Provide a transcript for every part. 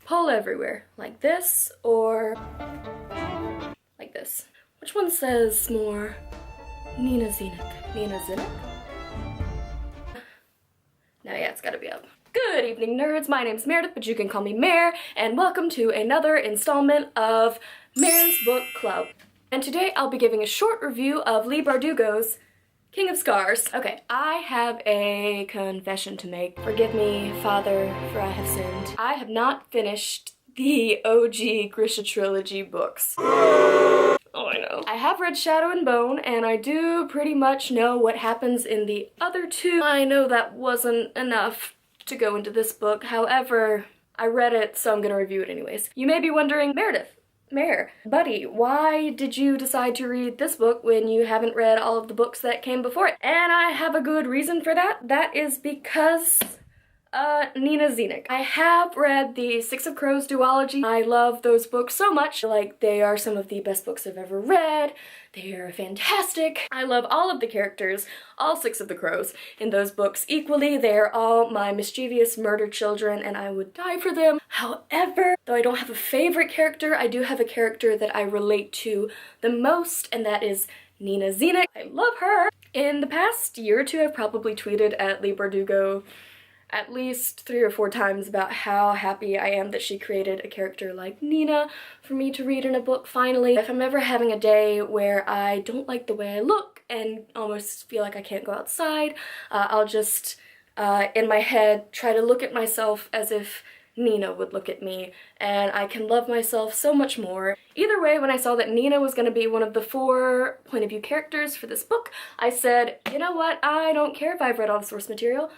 pull everywhere, like this or like this. Which one says more Nina Zenick? Nina Zenick? No, yeah, it's gotta be up. Good evening, nerds. My name's Meredith, but you can call me Mare, and welcome to another installment of Mare's Book Club. And today I'll be giving a short review of Leigh Bardugo's King of Scars. Okay, I have a confession to make. Forgive me, Father, for I have sinned. I have not finished the OG Grisha trilogy books. Oh, I know. I have read Shadow and Bone, and I do pretty much know what happens in the other two. I know that wasn't enough to go into this book. However, I read it, so I'm gonna review it anyways. You may be wondering, Meredith, Mare, buddy, why did you decide to read this book when you haven't read all of the books that came before it? And I have a good reason for that. That is because Nina Zenick. I have read the Six of Crows duology. I love those books so much. Like, they are some of the best books I've ever read. They are fantastic. I love all of the characters, all six of the crows, in those books equally. They are all my mischievous murder children, and I would die for them. However, though I don't have a favorite character, I do have a character that I relate to the most, and that is Nina Zenick. I love her. In the past year or two, I've probably tweeted at Leigh Bardugo at least 3 or 4 times about how happy I am that she created a character like Nina for me to read in a book finally. If I'm ever having a day where I don't like the way I look and almost feel like I can't go outside, I'll just, in my head, try to look at myself as if Nina would look at me, and I can love myself so much more. Either way, when I saw that Nina was going to be one of the 4 point of view characters for this book, I said, you know what, I don't care if I've read all the source material.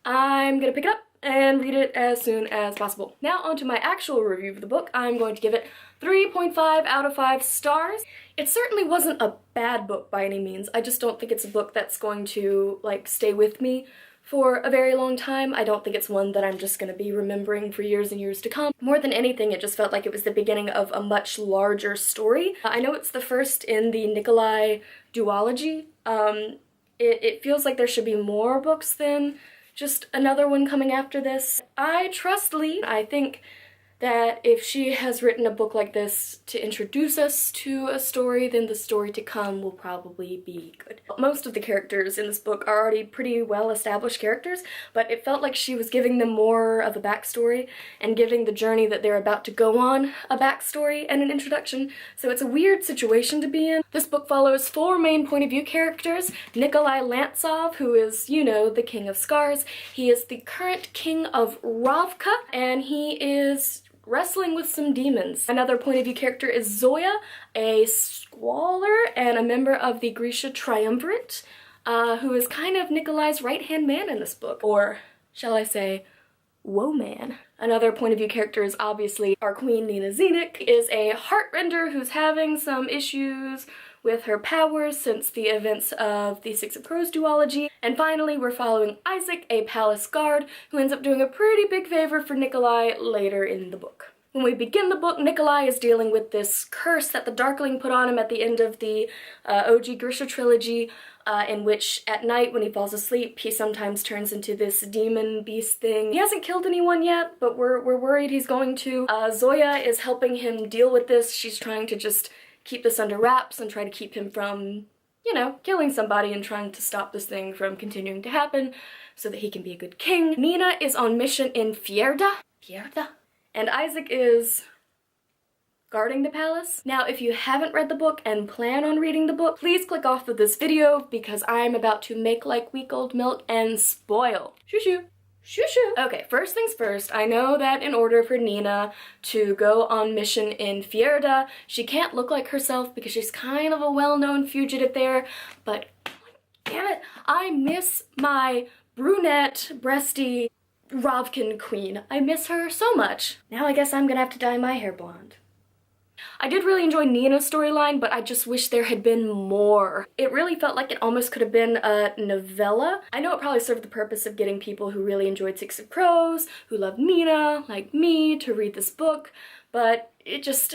I'm gonna pick it up and read it as soon as possible. Now onto my actual review of the book. I'm going to give it 3.5 out of 5 stars. It certainly wasn't a bad book by any means. I just don't think it's a book that's going to, like, stay with me for a very long time. I don't think it's one that I'm just gonna be remembering for years and years to come. More than anything, it just felt like it was the beginning of a much larger story. I know it's the first in the Nikolai duology. It feels like there should be more books than just another one coming after this. I trust Leigh. I think that if she has written a book like this to introduce us to a story, then the story to come will probably be good. Most of the characters in this book are already pretty well-established characters, but it felt like she was giving them more of a backstory and giving the journey that they're about to go on a backstory and an introduction, so it's a weird situation to be in. This book follows 4 main point-of-view characters. Nikolai Lantsov, who is, you know, the King of Scars. He is the current king of Ravka, and he is wrestling with some demons. Another point-of-view character is Zoya, a squaller and a member of the Grisha triumvirate, who is kind of Nikolai's right-hand man in this book, or shall I say, woe-man. Another point-of-view character is obviously our queen Nina Zenick, is a heartrender who's having some issues with her powers since the events of the Six of Crows duology. And finally, we're following Isaac, a palace guard, who ends up doing a pretty big favor for Nikolai later in the book. When we begin the book, Nikolai is dealing with this curse that the Darkling put on him at the end of the OG Grisha trilogy, in which at night when he falls asleep, he sometimes turns into this demon beast thing. He hasn't killed anyone yet, but we're worried he's going to. Zoya is helping him deal with this. She's trying to just keep this under wraps and try to keep him from, you know, killing somebody and trying to stop this thing from continuing to happen so that he can be a good king. Nina is on mission in Fjerda, and Isaac is guarding the palace. Now, if you haven't read the book and plan on reading the book, please click off of this video because I'm about to make like week-old milk and spoil. Shoo-shoo. Shoo-shoo. Okay, first things first, I know that in order for Nina to go on mission in Fjerda, she can't look like herself because she's kind of a well-known fugitive there, but damn it, I miss my brunette, breasty Ravkan queen. I miss her so much. Now I guess I'm gonna have to dye my hair blonde. I did really enjoy Nina's storyline, but I just wish there had been more. It really felt like it almost could have been a novella. I know it probably served the purpose of getting people who really enjoyed Six of Crows, who loved Nina, like me, to read this book, but it's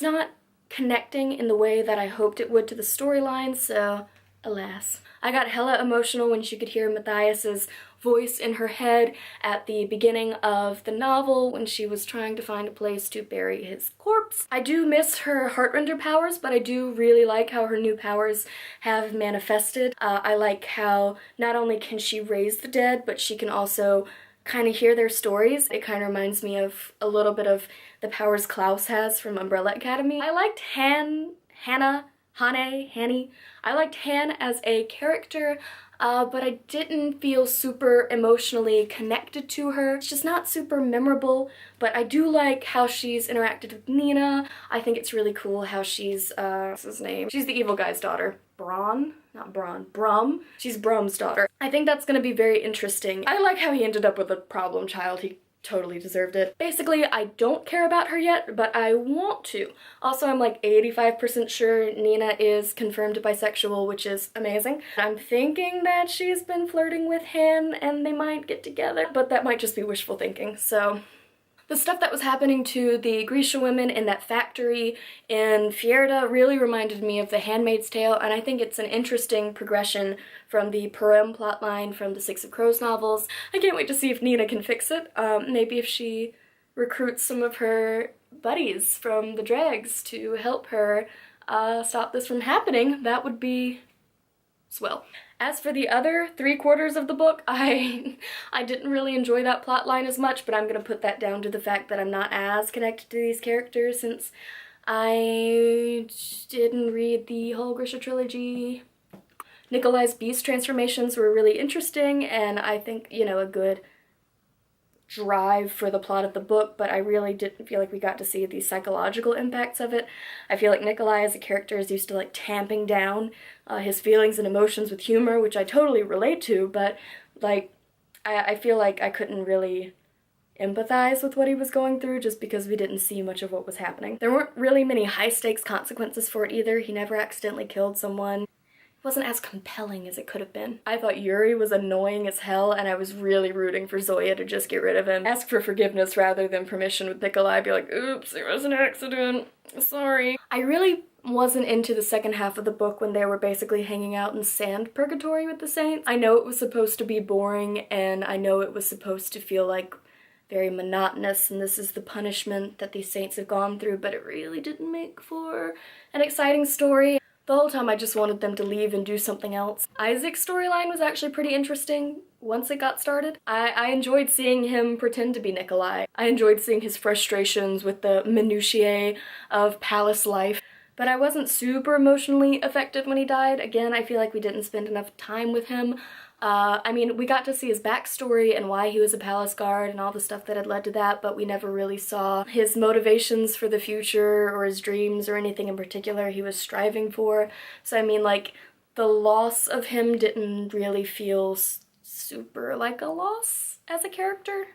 not connecting in the way that I hoped it would to the storyline, so alas. I got hella emotional when she could hear Matthias's voice in her head at the beginning of the novel when she was trying to find a place to bury his corpse. I do miss her Heartrender powers, but I do really like how her new powers have manifested. I like how not only can she raise the dead, but she can also kind of hear their stories. It kind of reminds me of a little bit of the powers Klaus has from Umbrella Academy. I liked Hanny. I liked Han as a character, but I didn't feel super emotionally connected to her. It's just not super memorable, but I do like how she's interacted with Nina. I think it's really cool how she's, what's his name? She's the evil guy's daughter. Brum. She's Brum's daughter. I think that's gonna be very interesting. I like how he ended up with a problem child. He totally deserved it. Basically, I don't care about her yet, but I want to. Also, I'm like 85% sure Nina is confirmed bisexual, which is amazing. I'm thinking that she's been flirting with him and they might get together, but that might just be wishful thinking, so. The stuff that was happening to the Grisha women in that factory in Fjerda really reminded me of The Handmaid's Tale, and I think it's an interesting progression from the Perem plotline from the Six of Crows novels. I can't wait to see if Nina can fix it. Maybe if she recruits some of her buddies from the dregs to help her stop this from happening, that would be swell. As for the other 3/4 of the book, I didn't really enjoy that plot line as much, but I'm gonna put that down to the fact that I'm not as connected to these characters since I didn't read the whole Grisha trilogy. Nikolai's beast transformations were really interesting, and I think, you know, a good drive for the plot of the book, but I really didn't feel like we got to see the psychological impacts of it. I feel like Nikolai as a character is used to like tamping down his feelings and emotions with humor, which I totally relate to, but like I feel like I couldn't really empathize with what he was going through just because we didn't see much of what was happening. There weren't really many high stakes consequences for it either. He never accidentally killed someone. It wasn't as compelling as it could have been. I thought Yuri was annoying as hell, and I was really rooting for Zoya to just get rid of him. Ask for forgiveness rather than permission with Nikolai. Be like, oops, it was an accident. Sorry. I really wasn't into the second half of the book when they were basically hanging out in sand purgatory with the saints. I know it was supposed to be boring, and I know it was supposed to feel like very monotonous, and this is the punishment that these saints have gone through, but it really didn't make for an exciting story. The whole time I just wanted them to leave and do something else. Isaac's storyline was actually pretty interesting once it got started. I enjoyed seeing him pretend to be Nikolai. I enjoyed seeing his frustrations with the minutiae of palace life, but I wasn't super emotionally affected when he died. Again, I feel like we didn't spend enough time with him. I mean, we got to see his backstory and why he was a palace guard and all the stuff that had led to that, but we never really saw his motivations for the future or his dreams or anything in particular he was striving for. So I mean, like, the loss of him didn't really feel super like a loss as a character.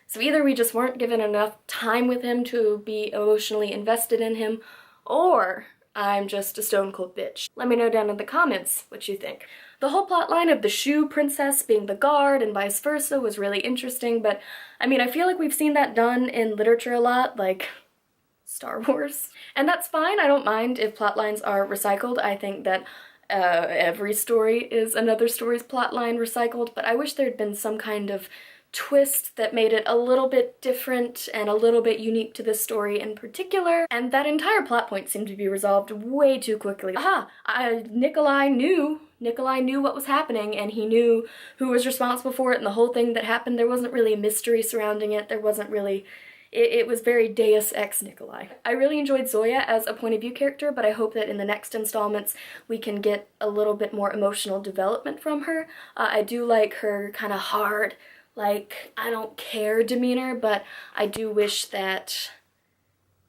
So either we just weren't given enough time with him to be emotionally invested in him, or I'm just a stone cold bitch. Let me know down in the comments what you think. The whole plotline of the shoe princess being the guard and vice versa was really interesting, but I mean, I feel like we've seen that done in literature a lot, like Star Wars. And that's fine, I don't mind if plotlines are recycled. I think that every story is another story's plotline recycled, but I wish there'd been some kind of twist that made it a little bit different and a little bit unique to this story in particular, and that entire plot point seemed to be resolved way too quickly. Nikolai knew what was happening, and he knew who was responsible for it, and the whole thing that happened, there wasn't really a mystery surrounding it. There wasn't really, it was very Deus Ex Nikolai. I really enjoyed Zoya as a point of view character, but I hope that in the next installments we can get a little bit more emotional development from her. I do like her kind of hard, like, I don't care demeanor, but I do wish that,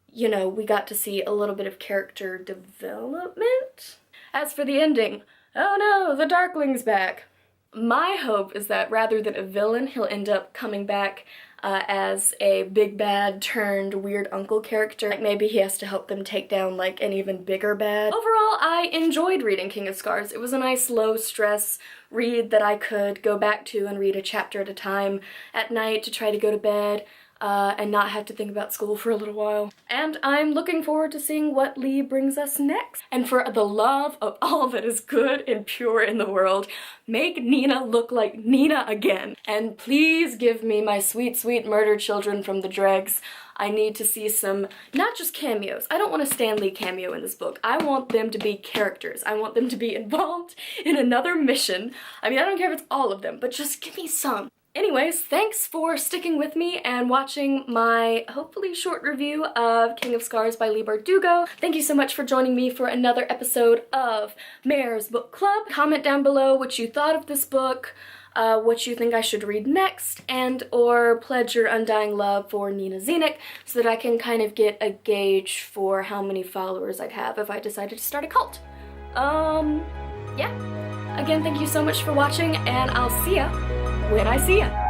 you know, we got to see a little bit of character development. As for the ending, oh no, the Darkling's back. My hope is that rather than a villain, he'll end up coming back as a big bad turned weird uncle character. Like maybe he has to help them take down like an even bigger bad. Overall, I enjoyed reading King of Scars. It was a nice low stress read that I could go back to and read a chapter at a time at night to try to go to bed. and not have to think about school for a little while. And I'm looking forward to seeing what Leigh brings us next. And for the love of all that is good and pure in the world, make Nina look like Nina again. And please give me my sweet, sweet murder children from the dregs. I need to see some, not just cameos. I don't want a Stan Lee cameo in this book. I want them to be characters. I want them to be involved in another mission. I mean, I don't care if it's all of them, but just give me some. Anyways, thanks for sticking with me and watching my hopefully short review of King of Scars by Leigh Bardugo. Thank you so much for joining me for another episode of Mare's Book Club. Comment down below what you thought of this book, what you think I should read next, and or pledge your undying love for Nina Zenick so that I can kind of get a gauge for how many followers I'd have if I decided to start a cult. Yeah. Again, thank you so much for watching, and I'll see ya when I see ya.